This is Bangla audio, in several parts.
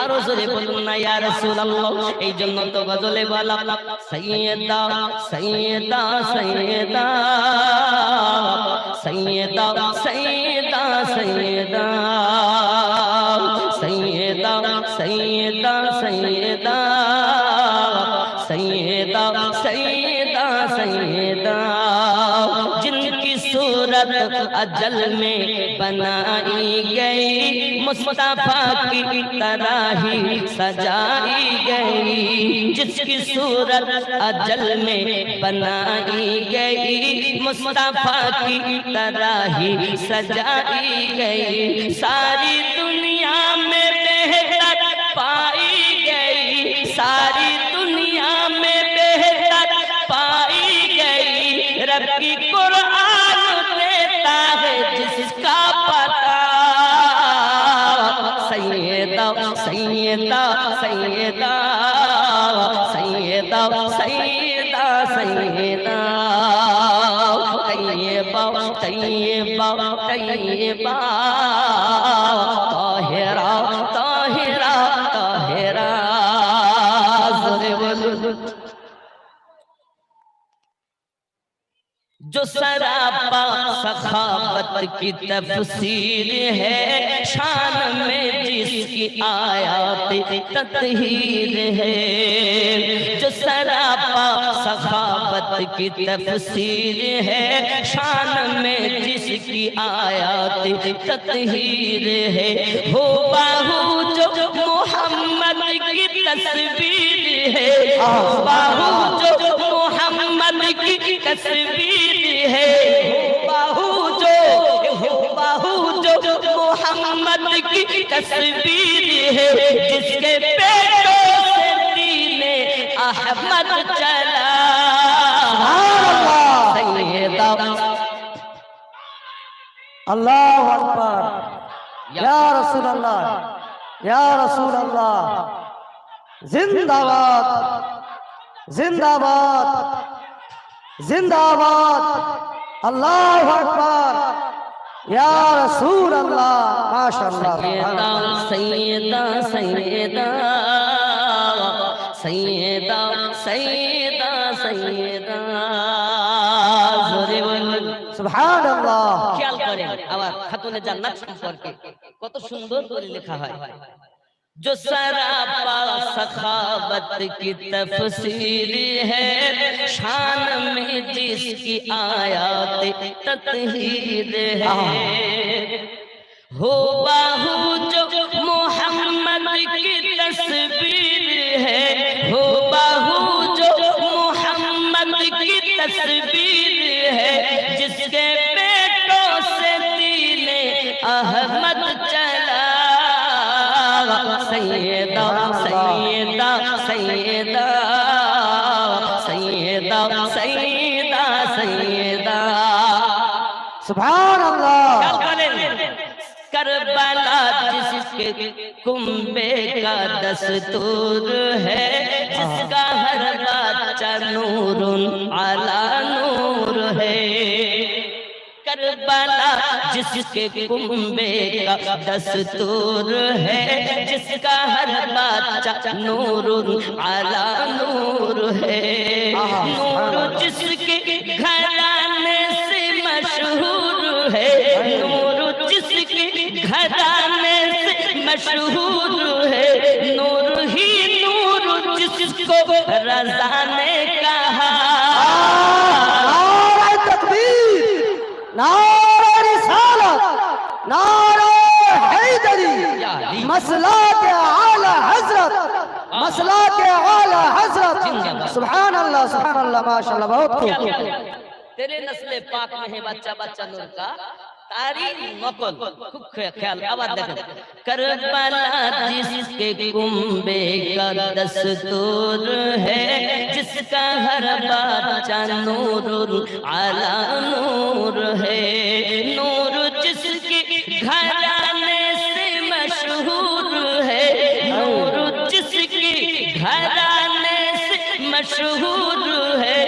আরো জোরে বলুন না ইয়া রাসূলুল্লাহ। এই জন্য তো গজলে বলা সাইয়্যিদা সাইয়্যিদা সাইয়্যিদা সাইয়্যিদা সাইয়্যিদা সাইয়্যিদা সাইয়্যিদা সাইয়্যিদা সাইয়্যিদা सैयदा सैयदा सैयदा जिनकी सूरत अजल में बनाई गई मुस्तफा की तरह ही सजाई गई। जिसकी सूरत अजल में बनाई गई मुस्तफा की तरह ही सजाई गई। सारी दुनिया में बेहतर पाई गई, सारी दुनिया में बेहतर पाई गई। रब की कुरान देता है जिसका पता। सैयदा सैयदा सैयदा सैयदा सैयदा सैयदा तैयबा तैयबा तैयबा ताहिरा ताहिरा ताहिरा। जो सरापा सखावत की तफसीर है, शान में जिसकी आयात तत्हीर है। जो सरापा सखावत की तफसीर है, शान में जिसकी आयात तत्हीर है। हो बाहू जो मोहम्मद की तस्वीर है, हो बाहू जो मोहम्मद की तस्वीर है। बाहू जो मोहम्मद की तस्वीर है। जिसके पेटों से दीने अहमद चला। सैयदा अल्लाहु अकबर या रसूल अल्लाह या रसूल अल्लाह। जिंदाबाद जिंदाबाद जिंदाबाद अल्लाहु अकबर या रसूल अल्लाह। माशाअल्लाह। सैयदा सैयदा सैयदा सैयदा सैयदा जोरे बोल सुभान अल्लाह। খেয়াল করেন আবার খাতুনে জান্নাত সম্পর্কে কত সুন্দর করে লেখা হয়। जो सरापा सखावत की तफसीर है, शान में जिसकी आयात तत्हीर है। हो बाहू जो मोहम्मद की तस्वीर है, हो बाहू जो मोहम्मद की तस्वीर है। जिसके पेटों से दीने अहमद चला। सैयदा सैयदा सैयदा सैयदा सैयदा सैयदा। सुभान अल्लाह। करबला जिसके कुंबे का दस्तूर है, जिसका हर बच्चा नूरुन अला नूर है। करबला जिसके कुंबे का दस्तूर है, जिसका हर बच्चा नूरुन अला नूर है। नूर जिसके घराने से मशहूर है, नूर जिसके घराने से मशहूर है। नूर ही नूर जिसको रज़ा ने कहा। नारे रिसालत नारे हैदरी मसला के आला हजरत मसला के आला हजरत। सुभान अल्लाह माशाअल्लाह। बहुत खूब। तेरे नस्ले पाक में है बच्चा बच्चा नूर का तारी नकल। खूब ख्याल आवाज देखें। करबला जिसके कुंबे का दस्तूर है, जिसका हर बच्चा नूरुल अला नूर है। नूर जिसके घराने से मशहूर है, नूर जिसके घराने से मशहूर है।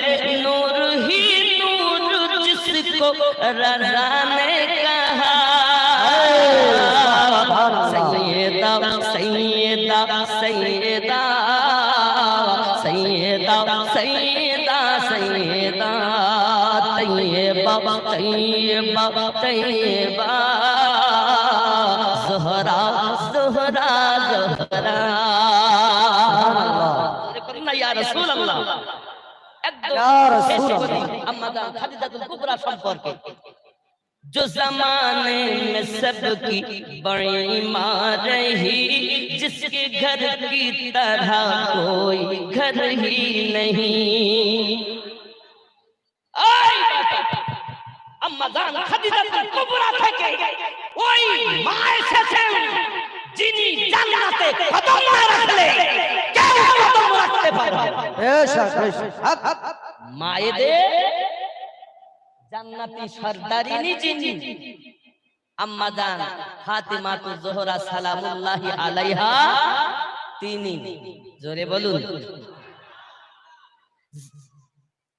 नूर ही नूर जिसको रज़ा ने कहा। सैयदा सैयदा सैयदा सैयदा सैयदा सैयदा तैयबा तैयबा तैयबा ज़हरा ज़हरा ज़हरा या रसूल अल्लाह या रसूल अल्लाह अम्मा जान खदीजातुल कुबरा সম্পর্কে जो जमाने में सबकी बड़ी माँ रही जिसके घर की तरह कोई घर ही नहीं अम्मा जान खदीजातुल कुबरा থেকে ওই মা এসেছেন যিনি জান্নাতে কদম রাখলে কেউ কদম রাখতে পারবে না बेशक बेशक মায়েদের জান্নাতি সরদারিনী যিনি আম্মা জান ফাতিমাতুজ জোহরা সালামুল্লাহি আলাইহা তিনি জোরে বলুন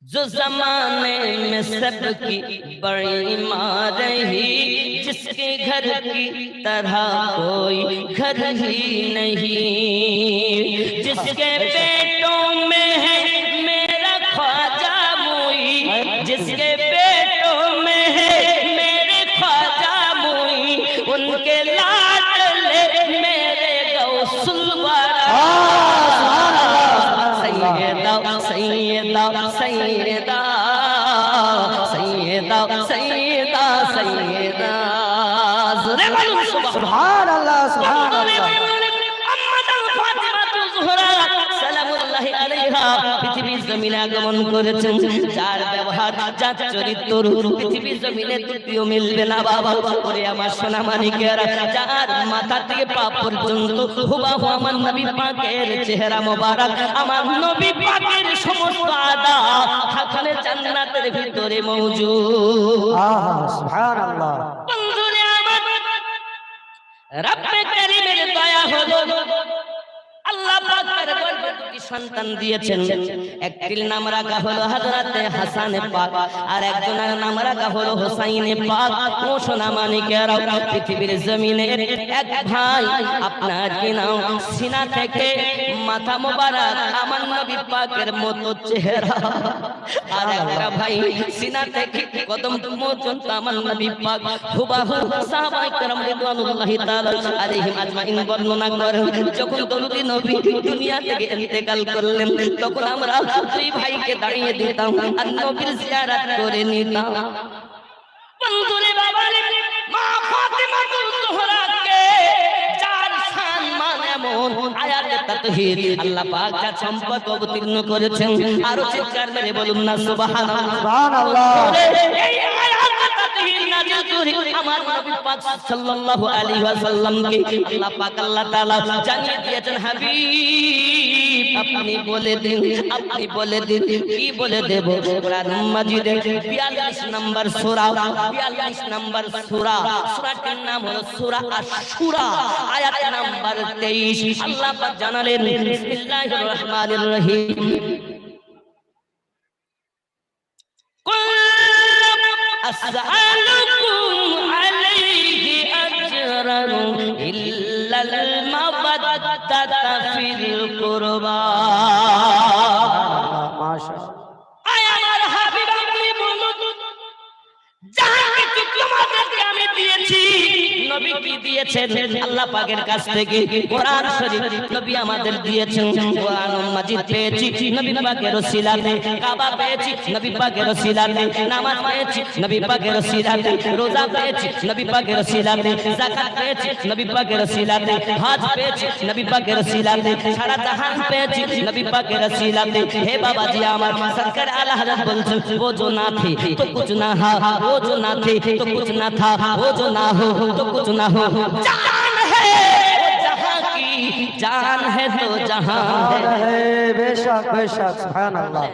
जो जमाने में सबकी बड़ी माँ रही जिसके घर की तरह कोई घर ही नहीं जिसके पेटों में है मेरा ख्वाजा मुई जिसके पेटों में है मेरे ख्वाजा मुई उनके लाडले मेरे गौसुल वाला सैयदा सैयदा सैयदा सैयदा सैयदा सैयदा ज़ोरे बोलूं सुभान अल्लाह सुभान अल्लाह अम्मा जान फातिमातुज ज़ोहरा সালামুল্লাহি আলাইহা পৃথিবীর জমিনে আগমন করেছেন যার ব্যবহার যার চরিত্র পৃথিবীর জমিনে দ্বিতীয় মিলবে না বাবা ওরে আমার সোনা মানিকেরা যার মাথা থেকে পা পর্যন্ত হুবহু আমার নবী পাকের চেহারা মোবারক আমার নবী পাকের সমস্ত আদা থাকলে জান্নাতের ভিতরে মওজুদ आहा सुभान अल्लाह বন্ধুরে আমার রব্বে কারীমের দয়া হলো আল্লাহ পাক তার গর্ভে দুটি সন্তান দিয়েছেন একটির নাম রাখা হলো হযরতে হাসান পাক আর একজনের নাম রাখা হলো হুসাইন পাক ও সোনা মানিকেরা পৃথিবীর জমিনে এক ভাই আপনার কি নাম সিনা থেকে মাথা মোবারক আমার নবী পাকের মতো চেহারা আর একটা ভাই সিনা থেকে কদম পর্যন্ত আমার নবী পাক হুবহু সাহাবায়ে কেরাম রিদওয়ানুল্লাহি তাআলা আলাইহিম আজমাইন বর্ণনা করেন যখন দরুদি নবী দুনিয়া থেকে ইন্তেকাল করলেন তখন আমরা দুই ভাইকে দাঁড়িয়ে দিতাম আর নবীর জিয়ারত করে নিতাম বন্ধুরে বাবারে মা ফাতিমাতুজ জোহরাকে যার সম্মান এমন আয়াতে তাতহীর আল্লাহ পাক যা সম্পদ অবতীর্ণ করেছেন আরো চিৎকার মেরে বলুন না সুবহানাল্লাহ सुभान अल्लाह এই আয়াতে তাতহীর নাযিল করে আমার নবী পাক সাল্লাল্লাহু আলাইহি ওয়াসাল্লামকে আল্লাহ পাক আল্লাহ তাআলা জানিয়ে দিয়েছেন হাবিব আপনি বলে দিন কি বলে দেব কোরআন মাজিদে 42 নম্বর সূরা 42 নম্বর সূরা সূরাটির নাম হলো সূরা আশ-শুরা আয়াত নাম্বার 23 আল্লাহ পাক জানালেন বিসমিল্লাহির রহমানির রহিম أسألكم عليه أجرا إلا المودة في القربى ما شاء الله আয় আমার হাবিব আপনি বলুন যাহা কিছু তোমাদেরকে আমি দিয়েছি নবী কি দিয়েছেন আল্লাহ পাকের কাছ থেকে কোরআন শরীফ নবী আমাদের দিয়েছেন কোরআন মাজিদ পেয়েছি নবী পাকের ওসিলাতে কাবা পেয়েছি নবী পাকের ওসিলাতে নামাজ পেয়েছি নবী পাকের ওসিলাতে রোজা পেয়েছি নবী পাকের ওসিলাতে যাকাত পেয়েছি নবী পাকের ওসিলাতে হজ পেয়েছি নবী পাকের ওসিলাতে সারা জাহান পেয়েছি নবী পাকের ওসিলাতে হে বাবাজি আমার সরকার আলা হযরত বলছেন ও जो ना थे तो कुछ ना हा वो जो ना थे तो कुछ ना था वो जो ना हो तो कुछ ना हो जान है जहां की जान है तो जहां है है बेशक बेशक सुभान अल्लाह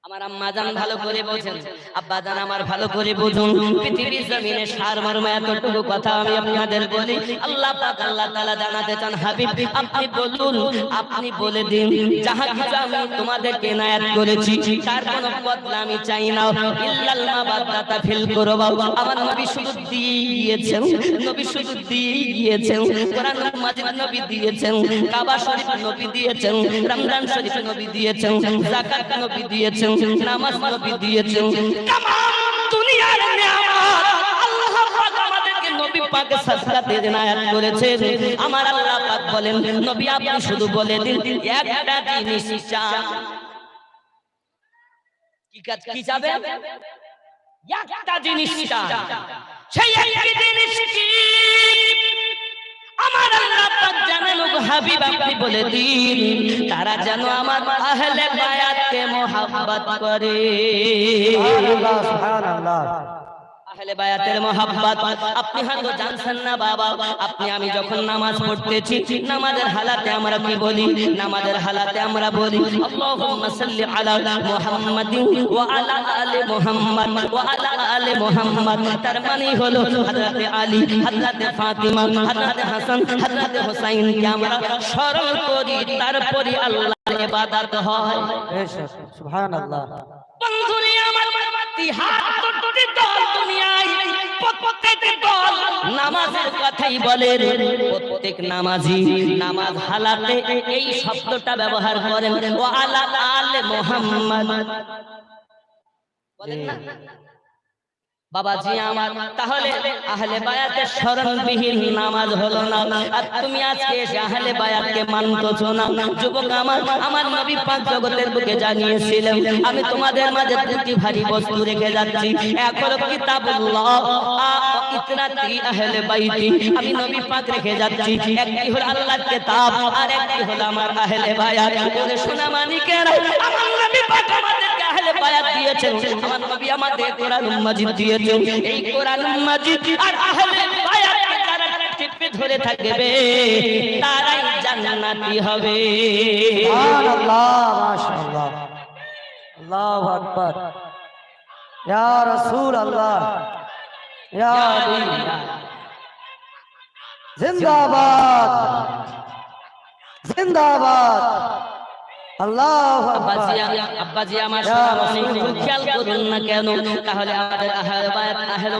আমার আম্মা জান ভালো করে বোঝেন, আব্বা জান আমার ভালো করে বুঝুন। পৃথিবীর জমিনে সারমর্ম এতটুকু কথা আমি আপনাদের বলি। আল্লাহ পাক আল্লাহ তাআলা জানাতে চান, হাবিব আপনি বলুন, আপনি বলে দিন, যাহা কিছু আমি তোমাদেরকে ইনায়াত করেছি তার কোনো বদলা আমি চাই না। ইল্লাল মাবাদাতা ফিল কুরবা, আমার নবী শুধু দিয়ে গিয়েছেন, নবী শুধু দিয়ে গিয়েছেন। কোরআন মাজিদ নবী দিয়েছেন, কাবা শরীফ নবী দিয়েছেন, রমজান শরীফ নবী দিয়েছেন, যাকাত নবী দিয়েছেন, নামাজ নবী দিয়েছেন। তাম দুনিয়ার নিয়ামত আল্লাহ পাক আমাদেরকে নবী পাকের সাদকাতে ইনায়াত করেছেন। আমার আল্লাহ পাক বলেন, নবী আপনি শুধু বলে দিন একটা জিনিস চান। কি কাজ কি যাবে? একটা জিনিস চান। সেই একটি জিনিস কি? আমার আল্লাহ পাক জানেন, গো হাবিব আপনি বলে দিন, তারা যেন আমার আহলে বায়াতকে মুহাব্বত করে। সুবহানাল্লাহ, সুবহানাল্লাহ। আহলে বায়াতের মুহাব্বত আপনি হয়তো জানছেন না বাবা। আপনি আমি যখন নামাজ পড়তেছি, নামাজের হালাতে আমরা কি বলি? নামাজের হালাতে আমরা বলি আল্লাহুম্মা সাল্লি আলা মুহাম্মাদিন ওয়া আলা আলি মুহাম্মাদ ওয়া আলা আলি মুহাম্মাদ। তার মানে হলো হযরতে আলী, হযরতে ফাতিমা, হযরতে হাসান, হযরতে হুসাইনকে আমরা স্মরণ করি, তারপরে আল্লাহর ইবাদত হয়। সুবহানাল্লাহ। বন্ধুরে আমার তিহাত্তরটি দল দুনিয়ায়, প্রত্যেক দল নামাজের কথাই বলে। প্রত্যেক নামাজি নামাজ হালাতে এই শব্দটা ব্যবহার করেন, ওয়া আলা আলে মুহাম্মদ বলেন না বাবাজি আমার। তাহলে আহলে বায়াতের স্মরণবিহীন নামাজ হলো না। আর তুমি আজকে এসে আহলে বায়াতকে মানতেছো না। যুবক আমার নবী পাক জগতের বুকে জানিয়েছিলেন, আমি তোমাদের মাঝে দুটি ভারী বস্তু রেখে যাচ্ছি, এক হলো কিতাবুল্লাহ, ইতরাতি আহলে বাইতি, আমি নবী পাক রেখে যাচ্ছি। একটি হলো আল্লাহর কিতাব, আর একটি হলো আমার আহলে বায়াত। ওরে সোনা মানিকেরা, আমার নবী পাক আমাদেরকে আহলে বায়াত দিয়েছেন, আমার নবী আমাদের কোরআন মাজিদ দিয়েছেন। এই কোরআন মাজিদ আর আহলে বায়াতকে যারা টিপে ধরে থাকবে তারাই জান্নাতি হবে। সুবহানাল্লাহ, মাশাআল্লাহ, আল্লাহু আকবার। ইয়া রাসূলুল্লাহ, ইয়া আলী, জিন্দাবাদ, জিন্দাবাদ, আল্লাহু আকবার। আব্বাজি আমার সামনে একটু খেয়াল করুন না কেন? তাহলে আমাদের আহলে বায়াত আহলে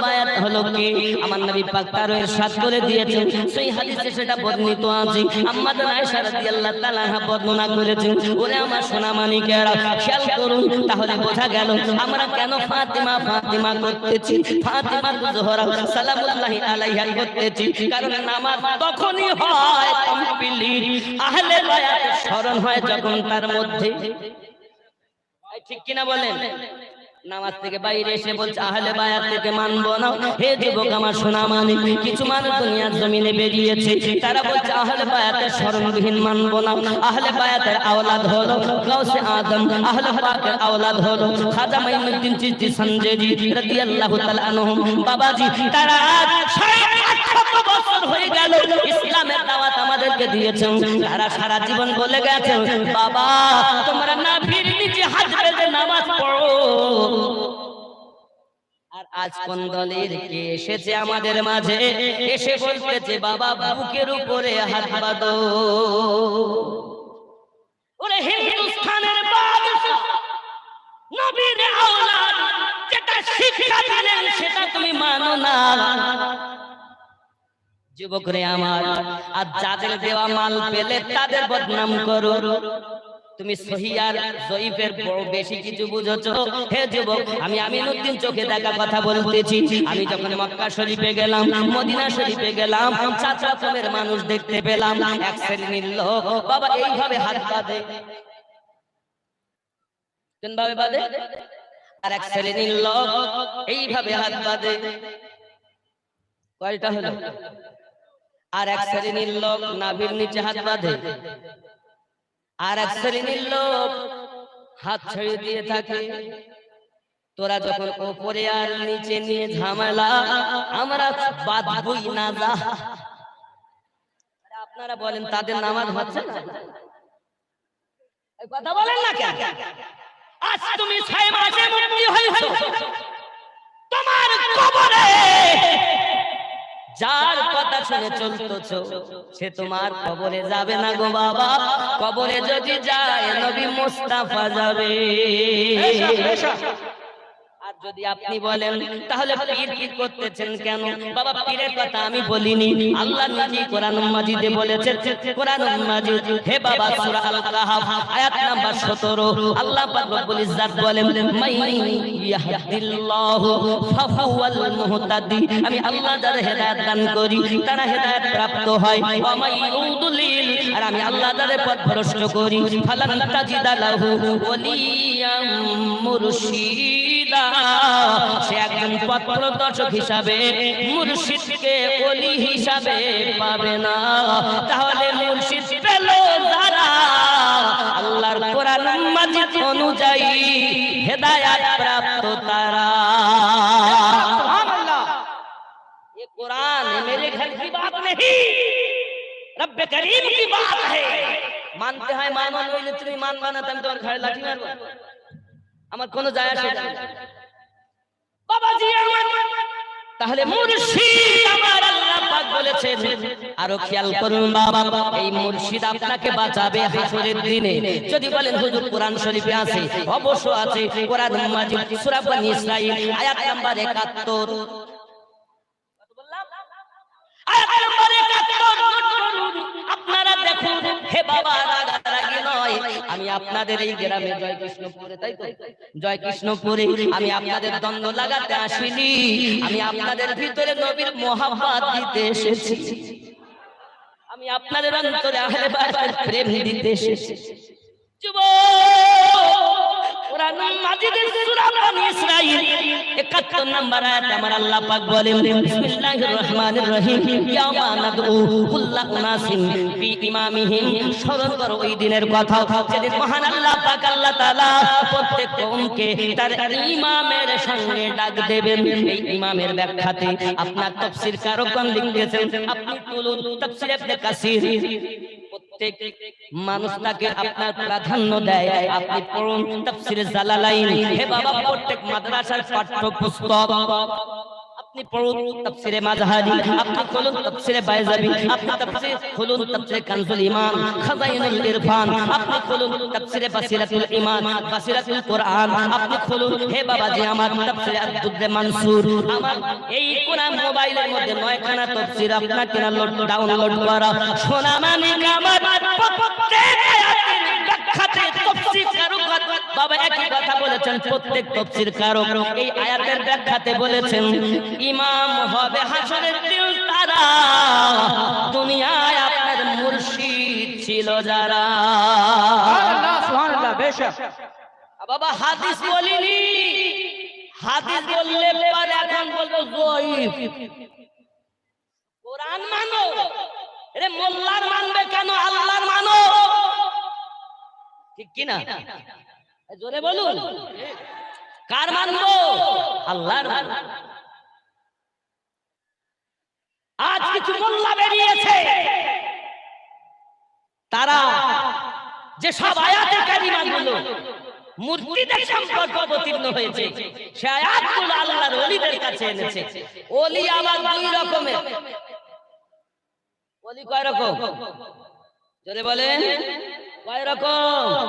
বায়াত হলো কি? আমার নবী পাক তার ইরশাদ করে দিয়েছেন, সেই হাদিসে সেটা বর্ণিত আছে। আম্মা জান আয়েশা রাদিয়াল্লাহু তাআলা বর্ণনা করেছেন। ওরে আমার সোনা মানিকেরা, খেয়াল করুন, তাহলে বোঝা গেল আমরা কেন ফাতিমা ফাতিমা করতেছি, ফাতিমা জোহরা সালামুল্লাহি আলাইহা করতেছি। কারণ নামাজ তখনই হয় কমপ্লিট, আহলে বায়াতের স্মরণ হয় যখন তার মধ্যে, ঠিক কিনা বলেন? নামাজ থেকে বাইরে এসে বলছে আহলে বায়াত থেকে মানবো না। হে যুবক আমার সোনা মানি, কিছু মানুষ দুনিয়ার জমিনে বেরিয়েছে, তারা বলছে আহলে বায়াতের স্মরণবিহীন মানবো না। আহলে বায়াতের আওলাদ হলো গাউসে আদম, আহলে পাকের আওলাদ হলো খাজা মাইনুদ্দিন চিশতি সঞ্জয়জি রাদিয়াল্লাহু তাআলা আনহু। বাবাজি তারা আজ 800 বছর হয়ে গেল ইসলামের দাওয়াত আমাদেরকে দিয়েছেন। তারা সারা জীবন বলে গেছেন, বাবা তোমরা নাভির নিচে হাত বেঁধে নামাজ পড়ো। আর আজ কোন দলের কে এসেছে আমাদের মাঝে, এসে বলতেছে বাবা বুকের উপরে হাত বাঁধো। ওরে হিন্দুস্তানের বাদশা নবীর আওলাদ যেটা শিক্ষা দিলেন সেটা তুমি মানো না। যুবক রে আমার, আর যাদের দেওয়া মাল পেলে তাদের বদনাম করো। তুমি সহি আর জয়ীফের বড় বেশি কিছু বুঝছো? হে যুবক, আমি আমিনুদ্দিন চোখে দেখা কথা বলতেছি। আমি যখন মক্কা শরীফে গেলাম, মদিনা শরীফে গেলাম, চার রকমের মানুষ দেখতে পেলাম। এক শ্রেণীর লোক বাবা এইভাবে হাত বাঁধে, কোন ভাবে বাঁধে? আর এক শ্রেণীর লোক এইভাবে হাত বাঁধে। কয়টা হলো? আর এক শ্রেণীর লোক নাভির নিচে হাত বাঁধে, আর এক শ্রেণীর লোক হাত ছেড়ে দিয়ে থাকে। তোরা যখন উপরে আর নিচে নিয়ে ঝামেলা, আমরা বাঁধবই না যা। আপনারা বলেন তাদের নামাজ হচ্ছে না? এই কথা বলেন না কেন? আজ তুমি 6 মাসে মুক্তি হয়েছো, তোমার কবরে যার কথা শুনে চলতেছো সে তোমার কবরে যাবে না গো বাবা। কবরে যদি যায় নবী মুস্তাফা যাবে। আর যদি আপনি বলেন তাহলে পীর পীর করতেছেন কেন? বাবা পীরের কথা আমি বলিনি, আল্লাহ নিজে কোরআন মাজিদে বলেছেন। কোরআন মাজিদ হে বাবা সূরা আল কাহফ আয়াত নাম্বার 17 আল্লাহ পাক রব্বুল ইজ্জত বলেন মাই ইয়াহদিল্লাহু ফাহুয়াল মুহতাদি। আমি আল্লাহ যাদের হেদায়েত দান করি তারা হেদায়েত প্রাপ্ত হয়। ওয়া মাই ইউদলিল, আর আমি আল্লাহ যাদের পথ ভ্রষ্ট করি ফালান তাজিদা লাহু ওয়ালিয়াম মুরশিদা। সে একজন পথপ্রদর্শক হিসাবে মুর্শিদকে ওলি হিসাবে পাবে না। তাহলে মুর্শিদ পেল যারা আল্লাহর কোরআন মাজিদ অনুযায়ী হেদায়েত প্রাপ্ত তারা। সুবহানাল্লাহ। ये कुरान मेरे घर की बात नहीं, रब करीम की बात है। मानते हैं मानो, नইলে তুমি মানবা না, আমি তোমার ঘরে লাঠি মারবো, আমার কোনো যায় আসে না বাবাজি আমার। তাহলে মুর্শিদ আমার আল্লাহ পাক বলেছেন, আরো খেয়াল করুন বাবা, এই মুর্শিদ আপনাকে বাঁচাবে হাসরের দিনে। যদি বলেন হুজুর কোরআন শরীফে আছে, অবশ্য আছে। কোরআন মাজিদ সূরা বনী ইসরাঈল আয়াত নাম্বার 71, আয়াত নাম্বার 71 আপনারা দেখুন। হে বাবা রাগারাগি নয়, আমি আপনাদের এই গ্রামে জয়কৃষ্ণপুরে, তাই তো জয়কৃষ্ণপুরে আমি আপনাদের দ্বন্দ্ব লাগাতে আসিনি, আমি আপনাদের ভিতরে নবীর মোহাব্বত দিতে এসেছি। আমি আপনাদের অন্তরে আহলে বায়তের প্রেম দিতে এসেছি। কোরআন মাজিদের সূরা বনী ইসরাঈল 71 নম্বর আয়াতে আমার আল্লাহ পাক বলেন বিসমিল্লাহির রহমানির রহিম ইয়ামা নাদউ কুল্লা উনাসিন ফি ইমামিহিম। স্মরণ করো ওই দিনের কথা যেদিন মহান আল্লাহ পাক আল্লাহ তাআলা প্রত্যেক কওমকে তার ইমামের সঙ্গে ডাক দেবেন। এই ইমামের ব্যাখ্যাতে আপনার তাফসীর কারকগণ লিখেছেন, আপনি তুলুন তাফসীর ইবনে কাসির। প্রত্যেক মানুষ তাকে আপনার প্রাধান্য দেয়, আপনি পড়ুন তাফসীরে জালালাইন। হে বাবা প্রত্যেক মাদ্রাসার পাঠ্যপুস্তক আপনি পড়ুন তাফসীরে মাযহারি, আপনি খুলুন তাফসীরে বাইজাবি, আপনি তাফসীর খুলুন তাফসীরে কানজুল ঈমান, খাজাইনুল ইরফান, আপনি খুলুন তাফসীরে বাসিরাতুল ঈমান, বাসিরাতুল কোরআন, আপনি খুলুন হে বাবাজি আমার তাফসীরে আদ-দুররে মানসুর। আমার এই কোরআন মোবাইলের মধ্যে 9 খানা তাফসীর আপনাকে ডাউনলোড করা। সোনা মানিক আমার প্রত্যেক আয়াতের ব্যাখ্যাতে তাফসীর কারক বাবা একই কথা বলেছেন। প্রত্যেক তাফসীর কারক এই আয়াতের ব্যাখ্যাতে বলেছেন ইমাম হবে হাসরের দিন তারা দুনিয়ায় আপনার মুর্শিদ ছিল যারা। সুবহানাল্লাহ সুবহানাল্লাহ। বেশক বাবা হাদিস বলিনি, হাদিস বললে পরে এখন বলবো জয়ীফ। কোরআন মানো, আরে মোল্লার মানবে কেন, আল্লাহর মানো, ঠিক কি না? জোরে বলুন, কার মানবো? আল্লাহর। আজ কিছু মোল্লা বেরিয়েছে, তারা যে সব আয়াতে কারিমাগুলো মূর্তিদের সম্পর্কে অবতীর্ণ হয়েছে সে আয়াতগুলো আল্লাহর ওলিদের কাছে এনেছে। ওলি আবার দুই রকমের। ওলি কয় রকম? যদি বলেন কয় রকম?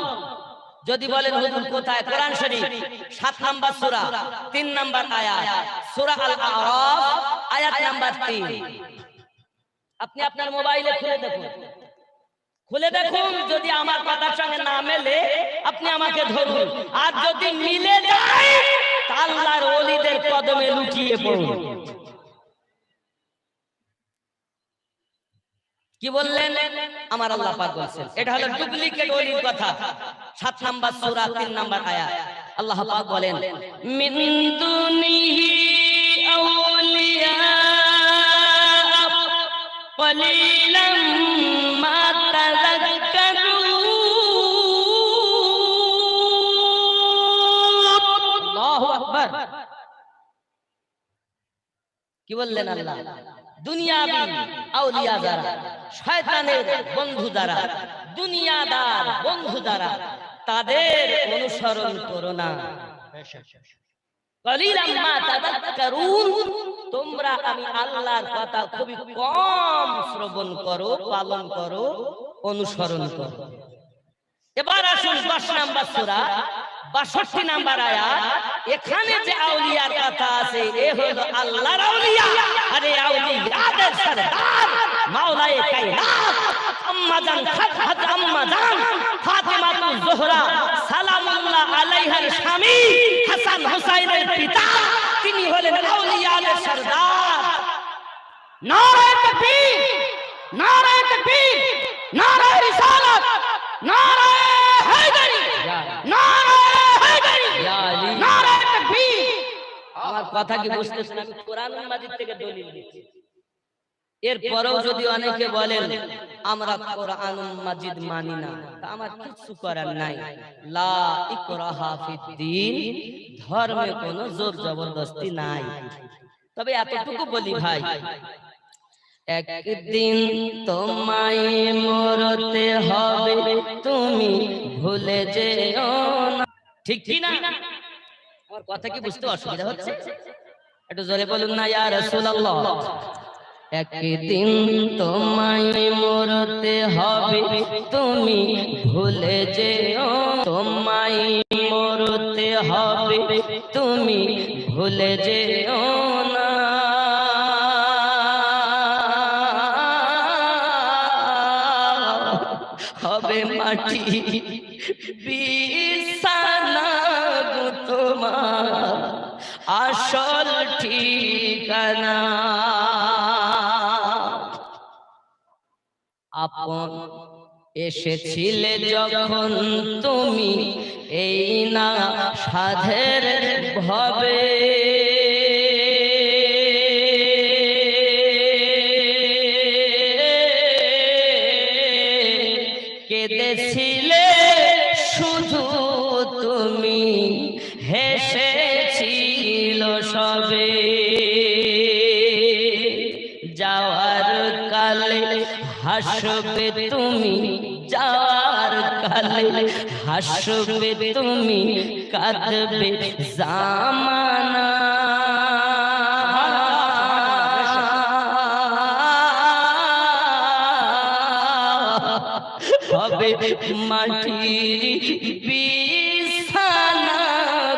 যদি বলেন হুজুর কোথায়? কোরআন শরীফ 7 নম্বর সূরা 3 নম্বর আয়াত, সূরা আল আরাফ আয়াত নাম্বার 3। আপনি আপনার মোবাইলে খুলে দেখুন, যদি আমার কথার সঙ্গে না মেলে আপনি আমাকে ধরুন, আর যদি মিলে যায় তা আল্লাহর ওলিদের কদমে লুকিয়ে পড়ুন। কি বললেন? আমার আল্লাহ পাক বলেন এটা হলো ডুপ্লিকেট ওলির কথা। 7 নম্বর সূরা 3 নম্বর আয়াত আল্লাহ পাক বলেন মিন দুনিহি আউলিয়া কলিলাম মা তাযাক্কারুন। আল্লাহু আকবার। কি বললেন আল্লাহ? দুনিয়াবি আউলিয়া যারা, শয়তানের বন্ধু যারা, দুনিয়াদার বন্ধু যারা, তাদের অনুসরণ করো না। কলিলাম মা তাযাক্কারুন, তোমরা আমি আল্লাহর কথা খুবই কম শ্রবণ করো, পালন করো, অনুসরণ করো। এবার আসুন 10 নম্বর সূরা 62 নম্বর আয়াত। এখানে যে আউলিয়ার কথা আছে এ হলো আল্লাহর আউলিয়া, আরে আউলিয়াদের সরদার মাওলায়ে কায়নাত আম্মা জান আম্মা জান ফাতেমাতুজ জোহরা সালামুল্লাহ আলাইহার স্বামী হাসান হুসাইনের পিতা, তিনি হলেন আউলিয়াদের সরদার। নারায়ে তাকবীর, নারায়ে তাকবীর, নারায়ে রিসালাত, নারায়ে হায়দারি, নারায়ে হায়দারি, নারায়ে তাকবীর। আমার কথা কি বুঝতেছেন? আমি কোরআন মাজিদ থেকে দলিল দিচ্ছি। এরপরেও যদি অনেকে বলেন আমরা কোরআন মাজিদ মানি না, তা আমার কিছু করার নাই। লা ইকরাহা ফিদ্দীন, ধর্মে কোনো জোর জবরদস্তি নাই। তবে এতটুকু বলি ভাই, একদিন তোমায় মরতে হবে, তুমি ভুলে যেও না। ঠিক কি না? আমার কথা কি বুঝতে অসুবিধা হচ্ছে? একটু জোরে বলুন না ইয়া রাসূলুল্লাহ। একদিন তোমায় মরতে হবে, তুমি ভুলে যেও, তোমায় মরতে হবে, তুমি ভুলে যেও না। হবে মাটি বিছানা গো তোমার আসল ঠিকানা। আপন এসেছিলে যখন তুমি এই না সাধের ভবে, কেঁদেছিলে শুধু তুমি, হেসেছিল সবে। যাওয়ার কালে হাসবে তুমি, যাওয়ার কালে হাসবে তুমি, কাঁদবে জামানা। হবে মাটির বিছানা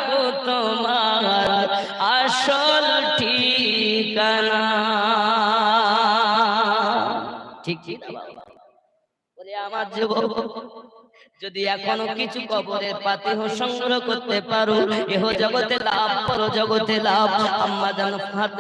গো তোমার আসল ঠিকানা। ঠিক ঠিক বলে আমার যুবক, যদি এখনো কিছু কবরের পাতিহ সংগ্রহ করতে পারো, এহ জগতে লাভ, পর জগতে লাভ। আম্মা জান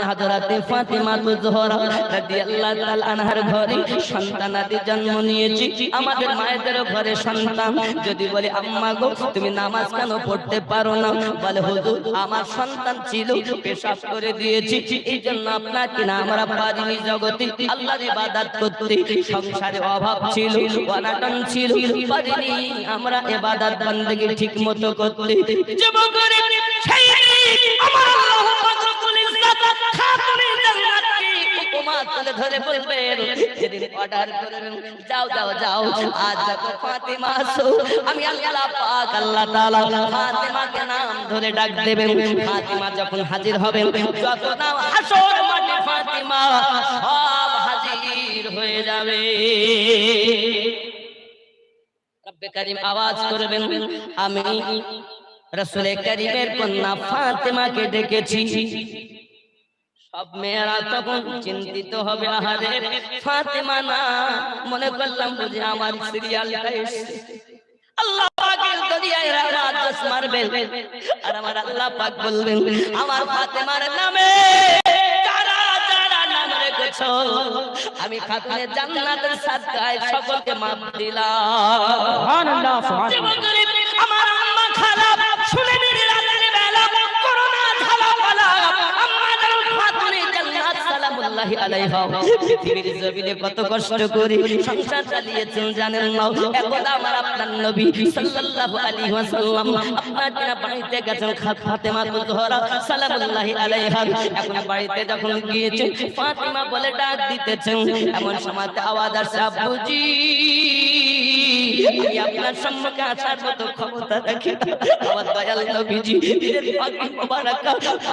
হযরতে ফাতেমাতুজ জোহরা রাদিয়াল্লাহু তাআলা আনহার ঘরে সন্তানাদি জন্ম নিয়েছি। আমাদের মায়েদের ঘরে সন্তান যদি বলে আম্মা গো তুমি নামাজ কেন পড়তে পারো না, বলে হুজুর আমার সন্তান ছিল, পেশাব করে দিয়েছি, এই জন্য আপনাকে না আমরা পারিনি জগতে আল্লাহর ইবাদত করতে। সংসারে অভাব ছিল, অনাটন ছিল, পারিনি আমরা ইবাদত বندگی ঠিক মতো করতে। যুবকরে সেই আমার আল্লাহ পাক রব্বুল ইজ্জত খাতুনে জান্নাত কি উপমা তুলে ধরে বলবেন, যেদিন অর্ডার করবেন যাও যাও যাও আজ যখন ফাতেমা আসো, আমি আল্লাহ পাক আল্লাহ তাআলা ফাতেমাকে নাম ধরে ডাক দেবেন। ফাতেমা যখন হাজির হবেন, যত নাম হাসর মাঠে ফাতেমা সব হাজির হয়ে যাবে। রব্বে কারীম আওয়াজ করবেন, আমি রাসূলে কারীমের কন্যা ফাতেমাকে ডেকেছি। সব মেয়েরা তখন চিন্তিত হবে, আহারে ফাতেমা না, মনে করলাম বুঝি আমার সিরিয়ালটা এসেছে। আল্লাহ পাকের দরিয়ায় রাত মারবেন, আর আমার আল্লাহ পাক বলবেন আমার ফাতেমার নামে আমি খাতুনে জান্নাতের সাদকায় সকলকে মাফ দিলাম। সুবহানাল্লাহ, সুবহানাল্লাহ। আমার আম্মা খারাপ শুনে নিন, রাতের বেলা করোনা ঝালা বলা আম্মা জান খাতুনে জান্নাত সালামুল্লাহি আলাইহা পৃথিবীর জমিনে কত কষ্ট করে সংসার চালিয়েছেন জানেন না। একদা আমার আপনার নবী সাল্লাল্লাহু আলাইহি ওয়াসাল্লাম আপনার কিনা বাড়িতে গেছেন ফাতেমাতুজ জোহরা সালামুল্লাহি আলাইহা। এখন বাড়িতে যখন গিয়েছেন ফাতেমা বলে ডাক দিতেছেন, এমন সময়তে আওয়াজ আসছে আব্বুজি আমি আপনার সম্মুখে আসার মতো ক্ষমতা রাখি না। আমার দয়াল নবীজি নিজের পাখি মোবারক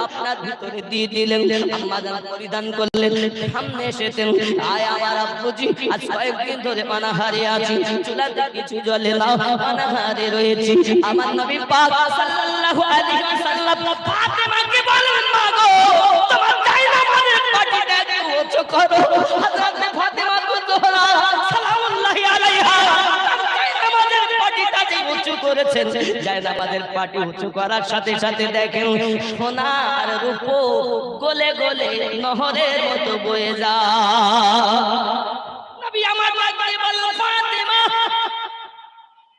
আপনার ভিতরে দিয়ে দিলেন, আম্মা জান পরিধান করলেন, সামনে এসেছেন। আয় আমার আব্বুজি, আজ কয়েকদিন ধরে অনাহারে আছি, চুলাতে কিছু জ্বলে না, অনাহারে রয়েছি। আমার নবী পাক সাল্লাল্লাহু আলাইহি ওয়াসাল্লাম ফাতেমাকে বলেন, মা গো তোমার জায়নামাজের পাটিটা একটু উঁচু করো। হযরত ফাতেমা কুজোহরা সালামুল্লাহি আলাইহা জায়নামাজের পাটিটা যে উঁচু করেছেন, জায়নামাজের পাটি উঁচু করার সাথে সাথে দেখেন সোনা আর রূপো গলে গলে নহরের মতো বয়ে যায়। নবী আমার ডাকে বলল, ফাতেমা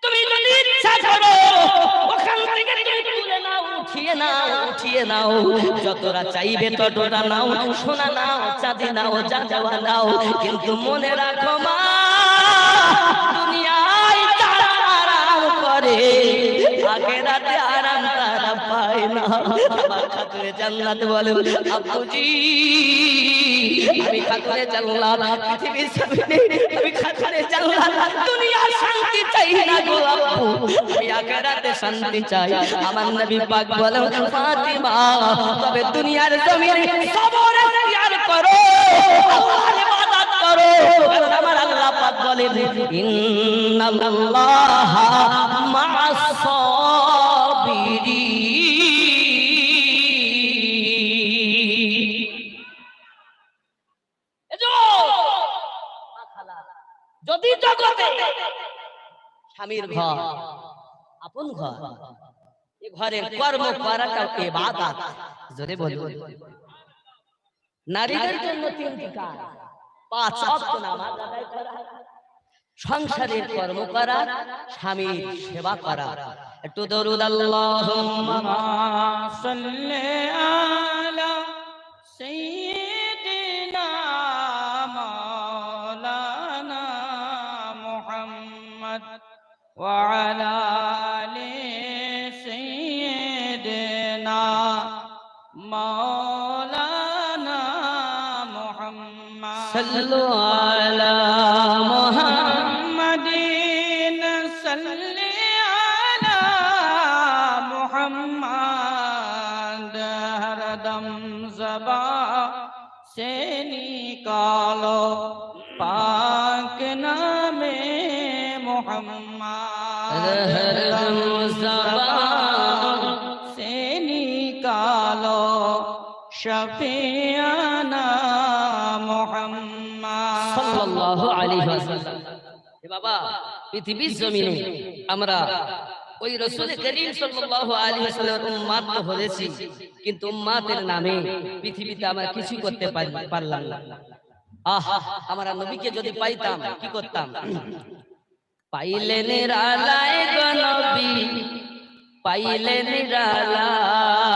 তুমি যদি ইচ্ছা করো ওখান থেকে তুমি তুলে নাও, উঠিয়ে নাও, উঠিয়ে নাও, যতটা চাইবে ততটা নাও, সোনা নাও, চাঁদি নাও, যা যাওয়া নাও, কিন্তু মনে রাখো মা, দুনিয়ায় যারা আরাম করে আখিরাতে আরাম তারা পায় না। আমার খাতুনে জান্নাত বলে, আব্বুজি আমি খাতুনে জান্নাত, পৃথিবীর জমিনে আমি খাতুনে জান্নাত, দুনিয়ার শান্তি চাই না গো আব্বু, আমি আখিরাতে শান্তি চাই। আমার নবী পাক বলেন, ফাতিমা তবে দুনিয়ার জমিনে সবর ইখতিয়ার করো, আল্লাহর ইবাদত করো। আমার আল্লাহ পাক বলেন, ইন্নাল্লাহা মা'আস সাবিরিন। যদি জগতে স্বামীর ঘর আপন ঘর, এই ঘরের কর্ম করাটা ইবাদত, জোরে বলুন। নারীদের জন্য তিনটি কাজ, 5 ওয়াক্ত নামাজ আদায় করা, সংসারের কর্ম করা, স্বামীর সেবা করা। একটু দরুদ আল্লাহুম্মা সাল্লি আলা সাইয়্যিদিনা মাওলানা মুহাম্মদ ওয়া আলা আলি সাইয়্যিদিনা মাওলানা মুহাম্মদ সাল্লু আলা মুহাম্মাদিন সাল্লি আলা মুহাম্মদ হরদম জবা से निकालो पाक नामे मोहम्मद हरदम ज़बान से निकालो शफियाना मोहम्मद সাল্লাল্লাহু আলাইহি ওয়াসাল্লাম। এ বাবা, পৃথিবীর জমিনে আমরা ওই রাসূল করিম সাল্লাল্লাহু আলাইহি ওয়াসাল্লামের উম্মত তো হয়েছি, কিন্তু উম্মতের নামে পৃথিবীতে আমরা কিছু করতে পারলাম না। আমরা নবীকে যদি পাইতাম কি করতাম? পাইলে নিরালায় গো নবী, পাইলে নিরালায়